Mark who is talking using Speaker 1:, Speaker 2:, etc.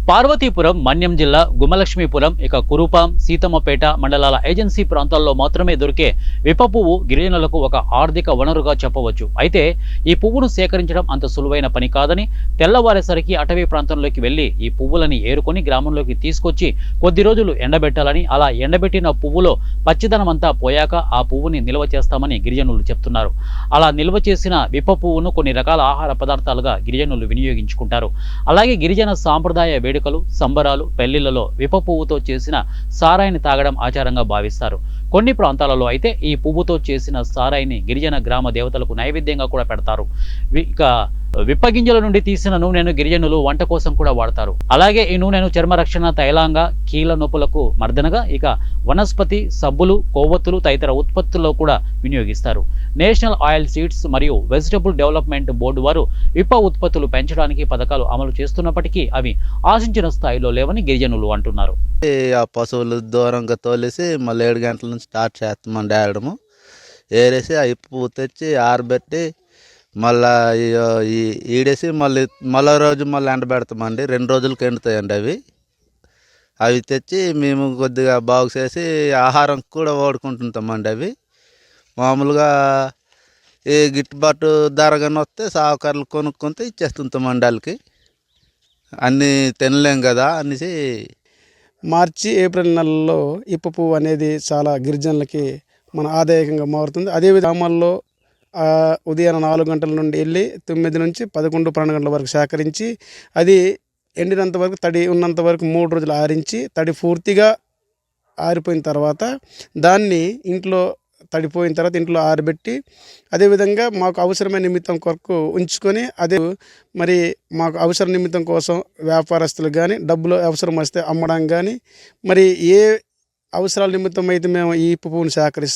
Speaker 1: పార్వతీపురం, మన్యం జిల్లా గుమలక్ష్మీపురం, ఇక కురుపాం, సీతమ్మపేట మండలాల ఏజెన్సీ ప్రాంతాల్లో మాత్రమే దొరికే విప్ప పువ్వు గిరిజనులకు ఒక ఆర్థిక వనరుగా చెప్పవచ్చు. అయితే ఈ పువ్వును సేకరించడం అంత సులువైన పని కాదని, తెల్లవారేసరికి అటవీ ప్రాంతంలోకి వెళ్లి ఈ పువ్వులని ఏరుకొని గ్రామంలోకి తీసుకొచ్చి కొద్ది రోజులు ఎండబెట్టాలని, అలా ఎండబెట్టిన పువ్వులో పచ్చిదనమంతా పోయాక ఆ పువ్వుని నిల్వ చేస్తామని గిరిజనులు చెప్తున్నారు. అలా నిల్వ చేసిన విప్ప పువ్వును కొన్ని రకాల ఆహార పదార్థాలుగా గిరిజనులు వినియోగించుకుంటారు. అలాగే గిరిజన సాంప్రదాయ వేడుకలు, సంబరాలు, పెళ్లిళ్లలో విప్ప పువ్వుతో చేసిన సారాయిని తాగడం ఆచారంగా భావిస్తారు. కొన్ని ప్రాంతాలలో అయితే ఈ పువ్వుతో చేసిన సారాయిని గిరిజన గ్రామ దేవతలకు నైవేద్యంగా కూడా పెడతారు. ఇక విప్పగింజల నుండి తీసిన నూనెను గిరిజనులు వంట కోసం కూడా వాడతారు. అలాగే ఈ నూనెను చర్మ రక్షణ తైలాంగా, కీళ్ళ నొప్పులకు మర్దనగా, ఇక వనస్పతి, సబ్బులు, కొవ్వొత్తులు తదితర ఉత్పత్తుల్లో కూడా వినియోగిస్తారు. నేషనల్ ఆయిల్ సీడ్స్ మరియు వెజిటబుల్ డెవలప్మెంట్ బోర్డు వారు విప్ప ఉత్పత్తులు పెంచడానికి పథకాలు అమలు చేస్తున్నప్పటికీ అవి ఆశించిన స్థాయిలో లేవని గిరిజనులు అంటున్నారు.
Speaker 2: ఆ పశువులు దూరంగా తోలేసి మళ్ళీ 7 గంటల నుంచి స్టార్ట్ చేస్తామండి ఏరడము. ఏరేసి ఆ ఇప్పు తెచ్చి ఆరబెట్టి మళ్ళీ ఈడేసి మళ్ళీ రోజు మళ్ళీ ఎండబెడతామండి. 2 రోజులకి ఎండుతాయండి అవి. అవి తెచ్చి మేము కొద్దిగా బాగు చేసి ఆహారం కూడా వాడుకుంటుంటామండి. అవి మామూలుగా ఈ గిట్టుబాటు ధరగానే వస్తే సావుకారులు కొనుక్కుంటే ఇచ్చేస్తుంటామండి వాళ్ళకి. అన్నీ తినలేం కదా అనేసి.
Speaker 3: మార్చి, ఏప్రిల్ నెలల్లో ఇప్ప పువ్వు అనేది చాలా గిరిజనులకి మన ఆదాయకంగా మారుతుంది. అదేవిధంగా గ్రామాల్లో ఉదయం 4 గంటల నుండి వెళ్ళి 9 నుంచి 11, 12 గంటల వరకు సేకరించి అది ఎండినంత వరకు, తడి ఉన్నంత వరకు 3 రోజులు ఆరించి, తడి పూర్తిగా ఆరిపోయిన తర్వాత దాన్ని ఇంట్లో తడిపోయిన తర్వాత ఇంట్లో ఆరబెట్టి, అదేవిధంగా మాకు అవసరమైన నిమిత్తం కొరకు ఉంచుకొని, అదే మరి మాకు అవసర నిమిత్తం కోసం వ్యాపారస్తులకు కానీ డబ్బులు అవసరం వస్తే అమ్మడం కానీ, మరి ఏ అవసరాల నిమిత్తం అయితే మేము ఈ పువ్వును సేకరిస్తాం